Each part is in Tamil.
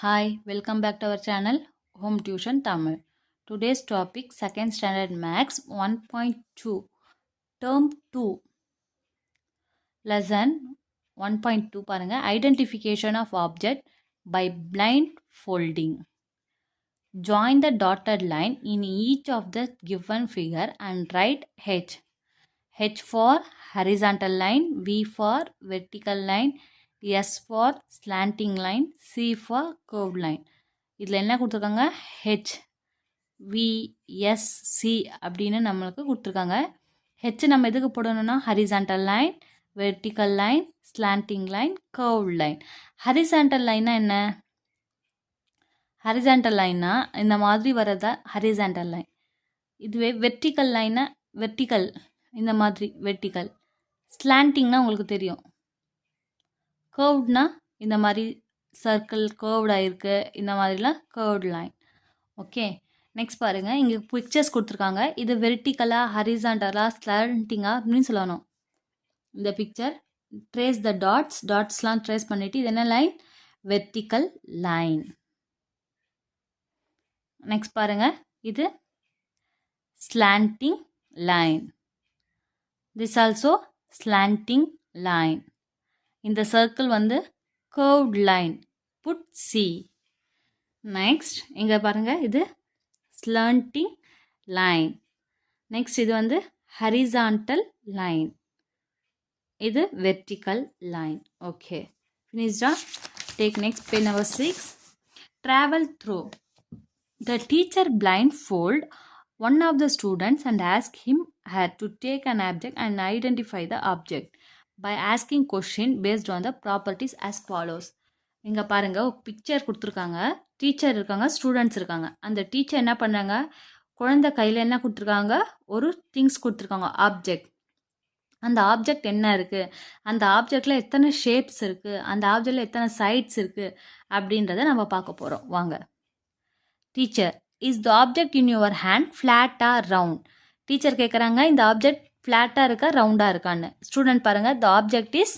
Hi, welcome back to our channel Home Tuition Tamil. Today's topic second standard Maths 1.2 Term 2 Lesson 1.2 பாருங்க Identification of object by blindfolding. Join the dotted line in each of the given figure and write H. H for horizontal line, V for vertical line, S for slanting line, C for curved line. இதில் என்ன கொடுத்துருக்காங்க ஹெச் விஎஸ்சி அப்படின்னு நம்மளுக்கு கொடுத்துருக்காங்க. ஹெச் நம்ம எதுக்கு போடணும்னா horizontal line, vertical line, slanting line, curved line. Horizontal லைன்னா என்ன? ஹரிசாண்டல் லைன்னா இந்த மாதிரி வரதா ஹரிசாண்டல் லைன். இதுவே வெர்டிக்கல் லைன்னா வெர்டிக்கல் இந்த மாதிரி வெர்டிக்கல். ஸ்லாண்டிங்னா உங்களுக்கு தெரியும். கர்வ்ட்னா இந்த மாதிரி சர்க்கிள் கர்வ்டாக இருக்குது, இந்த மாதிரிலாம் கர்வ்ட் லைன். ஓகே, நெக்ஸ்ட் பாருங்கள், இங்கே பிக்சர்ஸ் கொடுத்துருக்காங்க. இது வெர்டிக்கலாக, ஹரிசாண்டலாக, ஸ்லாண்டிங்காக அப்படின்னு சொல்லணும். இந்த பிக்சர் ட்ரேஸ் த டாட்ஸ்லாம் ட்ரேஸ் பண்ணிவிட்டு இது என்ன லைன்? Vertical line. நெக்ஸ்ட் பாருங்கள், இது slanting line. This also slanting line. இந்த சர்க்கிள் வந்து curved line, put C. next இங்க பாருங்க, இது slanting line. next இது வந்து horizontal line, இது vertical line. okay, finished. Take next page number 6. Travel through. The teacher blindfold one of the students and ask her to take an object and identify the object by asking question based on the properties as follows. இங்கே பாருங்கள், ஒரு பிக்சர் கொடுத்துருக்காங்க. டீச்சர் இருக்காங்க, ஸ்டூடெண்ட்ஸ் இருக்காங்க. அந்த டீச்சர் என்ன பண்ணுறாங்க, குழந்தை கையில் என்ன கொடுத்துருக்காங்க, ஒரு திங்ஸ் கொடுத்துருக்காங்க, ஆப்ஜெக்ட். அந்த ஆப்ஜெக்ட் என்ன இருக்குது, அந்த ஆப்ஜெக்டில் எத்தனை ஷேப்ஸ் இருக்குது, அந்த ஆப்ஜெக்டில் எத்தனை சைட்ஸ் இருக்குது அப்படின்றத நம்ம பார்க்க போகிறோம். வாங்க. Teacher, is the object in your hand flat or round? Teacher கேட்குறாங்க, இந்த ஆப்ஜெக்ட் ஃப்ளாட்டாக இருக்கா ரவுண்டாக இருக்கான்னு. ஸ்டூடெண்ட் பாருங்கள், த ஆப்ஜெக்ட் இஸ்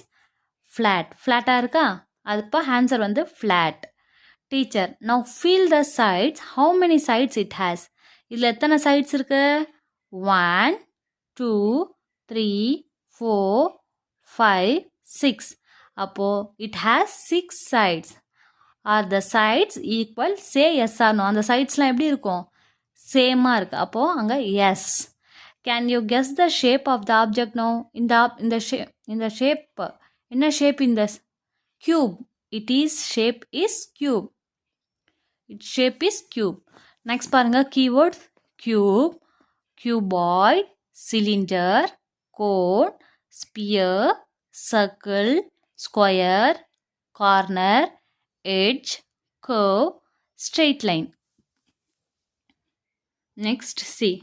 ஃப்ளாட்டாக இருக்கா, அதுப்போ ஆன்சர் வந்து flat. Teacher, now feel the sides, how many sides it has? இதில் எத்தனை சைட்ஸ் இருக்கு? 1 2 3 4 5 6. அப்போது it has 6 sides. Are the sides equal? Say yes or no. அந்த சைட்ஸ்லாம் எப்படி இருக்கும்? சேமாக இருக்குது. அப்போது அங்கே yes. Can you guess the shape of the object no? இந்த ஷேப் என்ன ஷேப்? இந்த cube. It is shape is cube. Its shape is cube. Next பாருங்க, keywords cube, cuboid, cylinder, cone, sphere, circle, square, corner, edge, curve, straight line. Next see.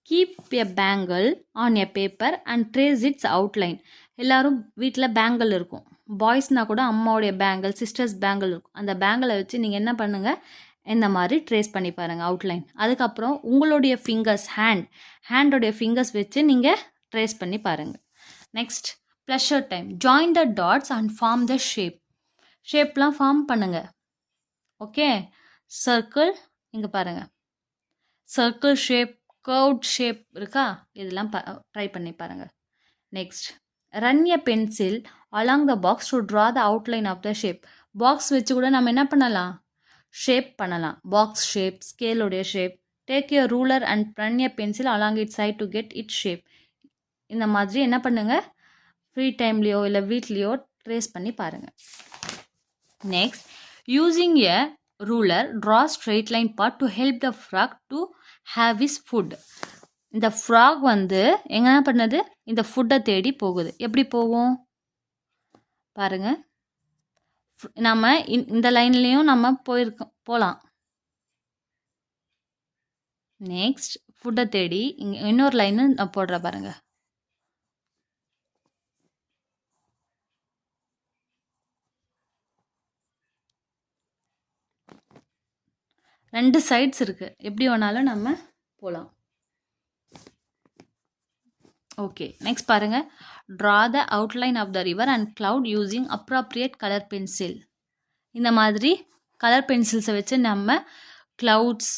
Keep a bangle on a paper and trace its outline. எல்லாரும் வீட்டில் பேங்கிள் இருக்கும். பாய்ஸ்னால் கூட அம்மாவுடைய பேங்கிள், சிஸ்டர்ஸ் பேங்கிள் இருக்கும். அந்த பேங்கிளை வச்சு நீங்கள் என்ன பண்ணுங்கள், இந்த மாதிரி ட்ரேஸ் பண்ணி பாருங்கள் அவுட்லைன். அதுக்கப்புறம் உங்களுடைய ஃபிங்கர்ஸ், ஹேண்டோடைய ஃபிங்கர்ஸ் வச்சு நீங்கள் ட்ரேஸ் பண்ணி பாருங்கள். Next pleasure time. Join the dots and form the ஷேப்லாம் ஃபார்ம் பண்ணுங்கள். ஓகே, சர்க்கிள் இங்கே பாருங்கள், சர்க்கிள் ஷேப், கர்வ்ட் ஷேப் இருக்கா, இதெல்லாம் ட்ரை பண்ணி பாருங்கள். Next run a pencil along the box to draw the outline of the shape. Box வச்சு கூட நம்ம என்ன பண்ணலாம், ஷேப் பண்ணலாம். பாக்ஸ் ஷேப், ஸ்கேலோடைய shape. Take a ruler and run a pencil along it side to get it shape. இந்த மாதிரி என்ன பண்ணுங்கள், ஃப்ரீ டைம்லேயோ இல்லை வீட்லேயோ ட்ரேஸ் பண்ணி பாருங்கள். Next using a ruler draw straight line part to help the frock to have is food. இந்த ஃப்ராக் வந்து என்ன பண்ணது, இந்த ஃபுட்டை தேடி போகுது. எப்படி போகும் பாருங்க, நம்ம இந்த லைன்லேயும் நம்ம போகலாம். நெக்ஸ்ட் ஃபுட்டை தேடி இங்கே இன்னொரு லைனு நான் போடுற பாருங்க. ரெண்டு சைட்ஸ் இருக்குது, எப்படி வேணாலும் நம்ம போகலாம். ஓகே, நெக்ஸ்ட் பாருங்க. Draw the outline of the river and cloud using appropriate color pencil. இந்த மாதிரி கலர் பென்சில்ஸை வச்சு நம்ம clouds,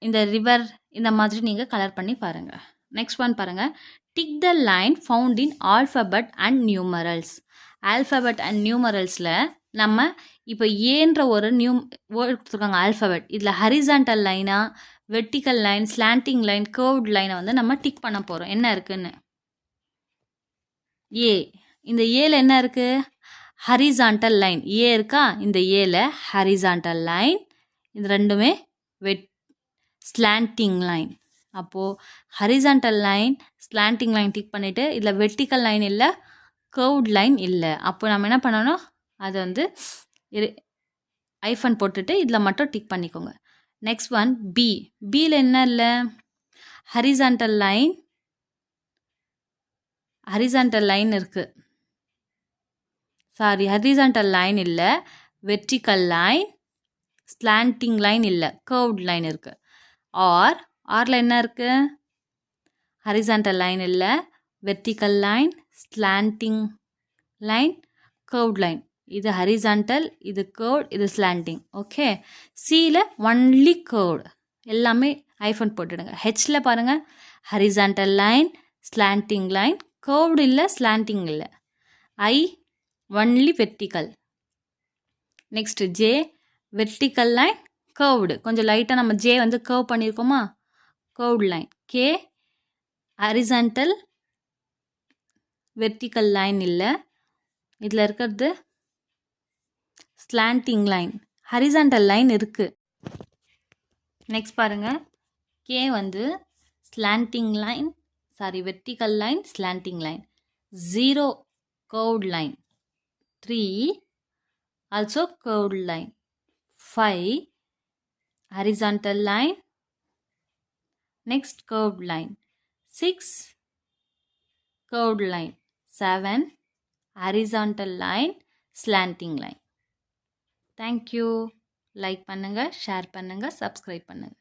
இந்த ரிவர், இந்த மாதிரி நீங்கள் கலர் பண்ணி பாருங்கள். நெக்ஸ்ட் ஒன் பாருங்கள். Tick the line found in alphabet and numerals. Alphabet and நியூமரல்ஸில் நம்ம இப்போ ஏன்ற ஒரு வேர்ட் கொடுத்துருக்காங்க ஆல்ஃபபெட். இதில் ஹரிசான்டல் லைனா, vertical line, slanting line, curved லைனை வந்து நம்ம டிக் பண்ண போகிறோம். என்ன இருக்குன்னு ஏ. இந்த ஏல என்ன இருக்குது? Horizontal line. ஏ இருக்கா? இந்த ஏல ஹரிசான்டல் லைன், இது ரெண்டுமே ஸ்லாண்டிங் லைன். அப்போது horizontal line, slanting line tick பண்ணிவிட்டு இதில் வெர்டிக்கல் லைன் இல்லை, கர்வ்ட் லைன் இல்லை. அப்போ நம்ம என்ன பண்ணணும்? அதை வந்து ஐஃபன் போட்டுட்டு இதில் மட்டும் டிக் பண்ணிக்கோங்க. Next one B. பியில் என்ன இல்லை? ஹரிசான்டல் லைன், ஹரிசான்டல் லைன் இருக்குது. சாரி, ஹரிசான்டல் லைன் இல்லை, வெர்டிக்கல் லைன், ஸ்லாண்டிங் லைன் இல்லை, கர்வ்ட் லைன் இருக்குது. ஆரில் என்ன இருக்குது? ஹரிசான்டல் லைன் இல்லை, vertical line, slanting line, curved line. இது ஹரிசான்டல், இது கர்வ்ட், இது ஸ்லாண்டிங். ஓகே. சியில் ஒன்லி கர்வ்ட், எல்லாமே ஐஃபன் போட்டுடுங்க. ஹெச்சில் பாருங்கள், horizontal line, slanting line, curved இல்லை, ஸ்லாண்டிங் இல்லை. I only vertical. Next J, vertical line, curved. கொஞ்சம் லைட்டாக நம்ம ஜே வந்து கர்வ் பண்ணியிருக்கோமா, curved line. K horizontal, vertical line இல்லை, இதில் இருக்கிறது ஸ்லாண்டிங் லைன், ஹரிசான்டல் லைன் இருக்குது. நெக்ஸ்ட் பாருங்கள். கே வந்து slanting line, sorry vertical line, slanting line. 0 curved line. 3 also curved line. 5 horizontal line, next curved line. 6 curved line. 7 horizontal line, slanting line. Thank you. Like பண்ணுங்க, share பண்ணுங்க, subscribe பண்ணுங்க.